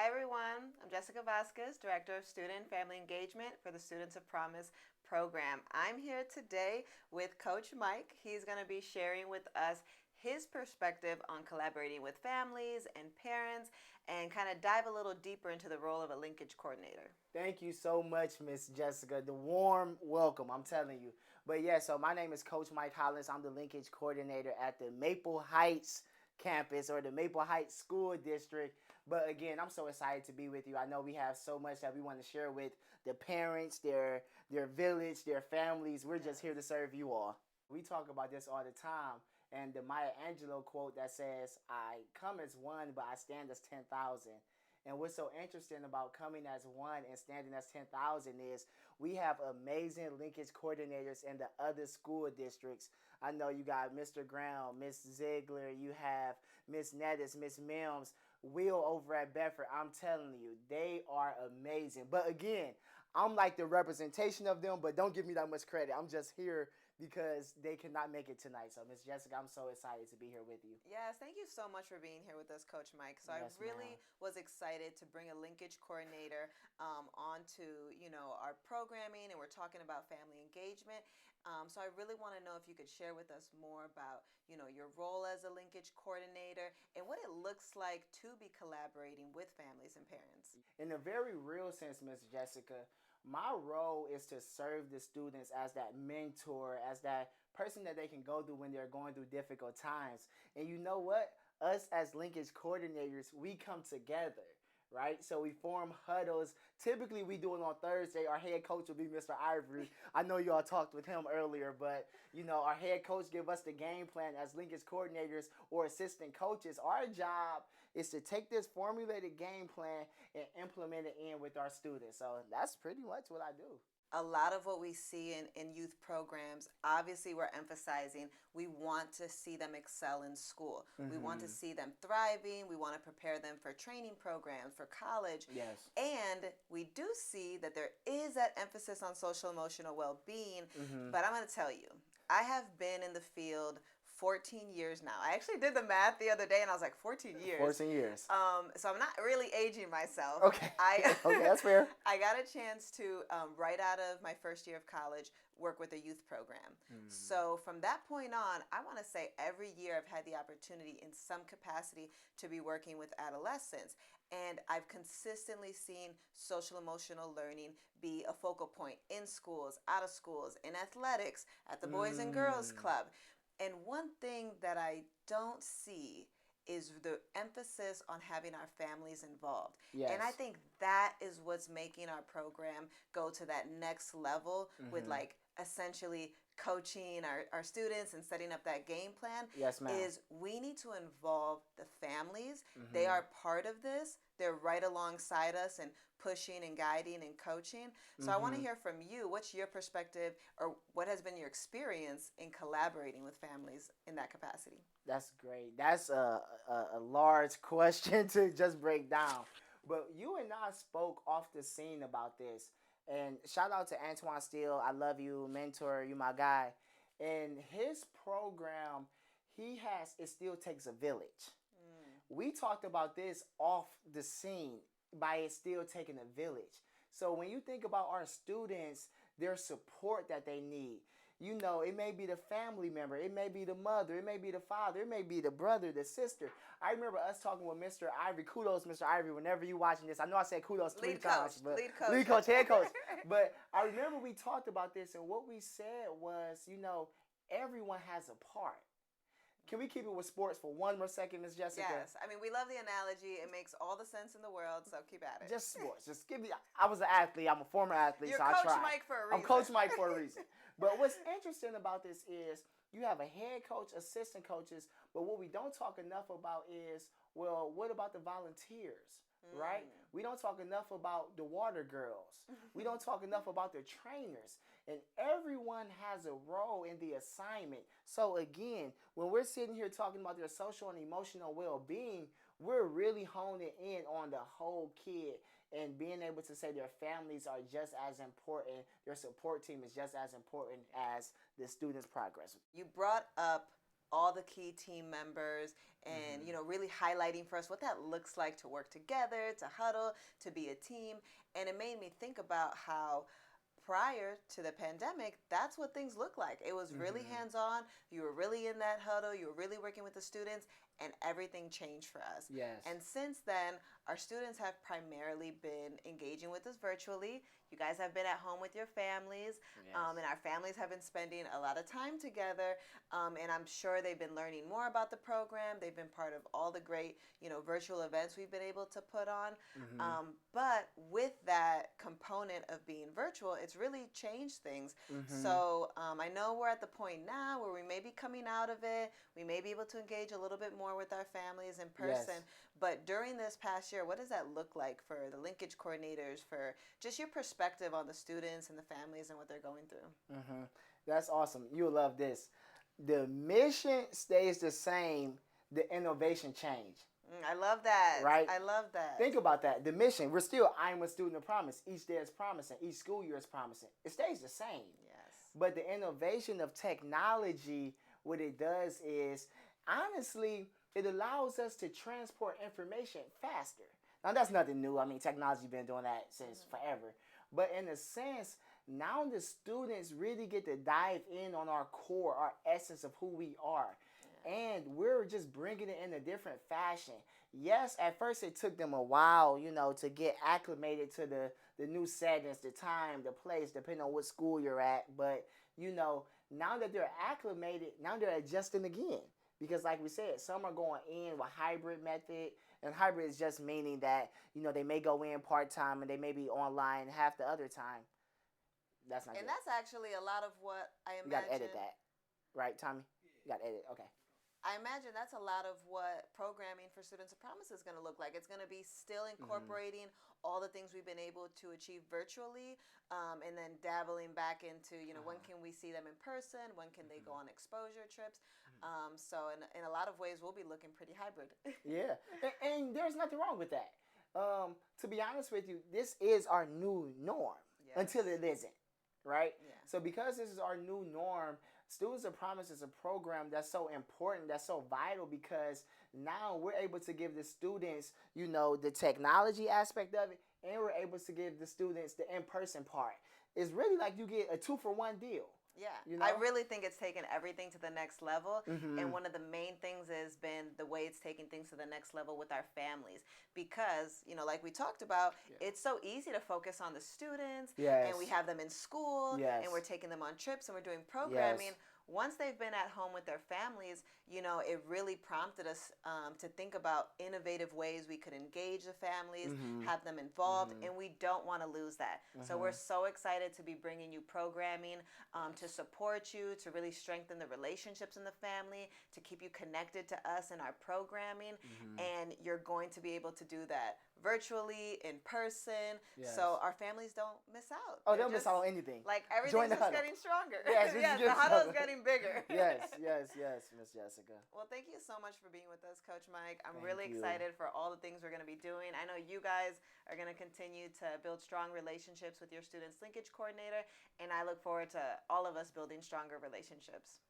everyone. I'm Jessica Vazquez, Director of Student and Family Engagement for the Students of Promise program. I'm here today with Coach Mike. He's going to be sharing with us his perspective on collaborating with families and parents and kind of dive a little deeper into the role of a linkage coordinator. Thank you so much, Miss Jessica. The warm welcome, I'm telling you. But yeah, so my name is Coach Mike Hollins. I'm the linkage coordinator at the Maple Heights campus or the Maple Heights School District. But again, I'm so excited to be with you. I know we have so much that we want to share with the parents, their village, their families. We're just here to serve you all. We talk about this all the time. And the Maya Angelou quote that says, I come as one, but I stand as 10,000. And what's so interesting about coming as one and standing as 10,000 is we have amazing linkage coordinators in the other school districts. I know you got Mr. Brown, Miss Ziegler, you have Miss Nettis, Miss Mims, Will over at Bedford. I'm telling you, they are amazing. But again, I'm like the representation of them, but don't give me that much credit. I'm just here because they cannot make it tonight. So, Miss Jessica, I'm so excited to be here with you. Yes, thank you so much for being here with us, Coach Mike. So Yes, I really ma'am. was excited to bring a linkage coordinator onto our programming, and we're talking about family engagement. So I really want to know if you could share with us more about your role as a linkage coordinator and what it looks like to be collaborating with families and parents. In a very real sense, Miss Jessica, my role is to serve the students as that mentor, as that person that they can go to when they're going through difficult times. And you know what? Us as linkage coordinators, we come together, right? So we form huddles. Typically, we do it on Thursday. Our head coach will be Mr. Ivory. I know you all talked with him earlier, but our head coach give us the game plan as linkage coordinators or assistant coaches. Our job is to take this formulated game plan and implement it in with our students. So that's pretty much what I do. A lot of what we see in youth programs, obviously, we're emphasizing we want to see them excel in school. We want to Mm-hmm. see them thriving. We want to prepare them for training programs, for college. Yes. And we do see that there is that emphasis on social emotional well being. Mm-hmm. But I'm going to tell you, I have been in the field 14 years now. I actually did the math the other day and I was like, 14 years. 14 years. So I'm not really aging myself. Okay. I Okay, that's fair. I got a chance to, right out of my first year of college, work with a youth program. Mm. So from that point on, I want to say every year I've had the opportunity in some capacity to be working with adolescents. And I've consistently seen social emotional learning be a focal point in schools, out of schools, in athletics, at the Boys and Girls Mm. Club. And one thing that I don't see is the emphasis on having our families involved. Yes. And I think that is what's making our program go to that next level with Mm-hmm. like essentially coaching our students and setting up that game plan. Yes, ma'am. Is we need to involve the families. Mm-hmm. They are part of this. They're right alongside us and pushing and guiding and coaching. So I want to Mm-hmm. hear from you. What's your perspective or what has been your experience in collaborating with families in that capacity? That's great. That's a large question to just break down. But you and I spoke off the scene about this. And shout out to Antoine Steele. I love you, mentor. You my guy. In his program, it still takes a village. We talked about this off the scene by it still taking a village. So when you think about our students, their support that they need, it may be the family member, it may be the mother, it may be the father, it may be the brother, the sister. I remember us talking with Mr. Ivory. Kudos, Mr. Ivory, whenever you watching this. I know I said kudos three Lead times, coach, but lead coach. lead coach, head coach. But I remember we talked about this, and what we said was, everyone has a part. Can we keep it with sports for one more second, Miss Jessica? Yes. I mean, we love the analogy. It makes all the sense in the world, so keep at it. Just sports. Just give me. I was an athlete. I'm a former athlete, You're so I Coach tried. Mike for a reason. I'm Coach Mike for a reason. But what's interesting about this is you have a head coach, assistant coaches, but what we don't talk enough about is, well, what about the volunteers? Right? We don't talk enough about the water girls. We don't talk enough about the trainers. And everyone has a role in the assignment. So again, when we're sitting here talking about their social and emotional well-being, we're really honing in on the whole kid and being able to say their families are just as important, their support team is just as important as the students' progress. You brought up all the key team members and, really highlighting for us what that looks like to work together, to huddle, to be a team. And it made me think about how prior to the pandemic, that's what things looked like. It was really hands on. You were really in that huddle. You were really working with the students, and everything changed for us. Yes. And since then, our students have primarily been engaging with us virtually. You guys have been at home with your families, Yes. And our families have been spending a lot of time together. And I'm sure they've been learning more about the program. They've been part of all the great, virtual events we've been able to put on. But with that component of being virtual, it's really changed things. So I know we're at the point now where we may be coming out of it. We may be able to engage a little bit more with our families in person. Yes. But during this past year, what does that look like for the linkage coordinators, for just your perspective on the students and the families and what they're going through? That's awesome. You'll love this. The mission stays the same. The innovation change. I love that. Right? I love that. Think about that. The mission, we're still I'm a student of promise. Each day is promising. Each school year is promising. It stays the same. Yes. But the innovation of technology, what it does is, honestly, it allows us to transport information faster. Now, that's nothing new. I mean, technology's been doing that since forever. But in a sense, now the students really get to dive in on our core, our essence of who we are. And we're just bringing it in a different fashion. Yes, at first it took them a while, to get acclimated to the new settings, the time, the place, depending on what school you're at. But, now that they're acclimated, now they're adjusting again. Because like we said, some are going in with hybrid method. And hybrid is just meaning that, they may go in part-time and they may be online half the other time. That's not good. And that's actually a lot of what I imagine. You got to edit that. Right, Tommy? You got to edit. Okay. I imagine that's a lot of what programming for Students of Promise is going to look like. It's going to be still incorporating all the things we've been able to achieve virtually, and then dabbling back into, when can we see them in person? When can they go on exposure trips? So in a lot of ways, we'll be looking pretty hybrid. Yeah, and there's nothing wrong with that. To be honest with you, this is our new norm until it isn't, right? Yeah. So because this is our new norm, Students of Promise is a program that's so important, that's so vital, because now we're able to give the students, the technology aspect of it, and we're able to give the students the in-person part. It's really like you get a 2-for-1 deal. Yeah, I really think it's taken everything to the next level. And one of the main things has been the way it's taking things to the next level with our families. Because, like we talked about, it's so easy to focus on the students. Yes. And we have them in school. Yes. And we're taking them on trips and we're doing programming. Yes. Once they've been at home with their families, it really prompted us to think about innovative ways we could engage the families, have them involved, and we don't want to lose that. So we're so excited to be bringing you programming to support you, to really strengthen the relationships in the family, to keep you connected to us and our programming, and you're going to be able to do that virtually, in person, so our families don't miss out. Oh, they don't miss out on anything. Like, everything's just getting stronger. Yes, the huddle is getting bigger. yes, Miss Jessica. Well, thank you so much for being with us, Coach Mike. I'm really excited for all the things we're going to be doing. I know you guys are going to continue to build strong relationships with your students' linkage coordinator, and I look forward to all of us building stronger relationships.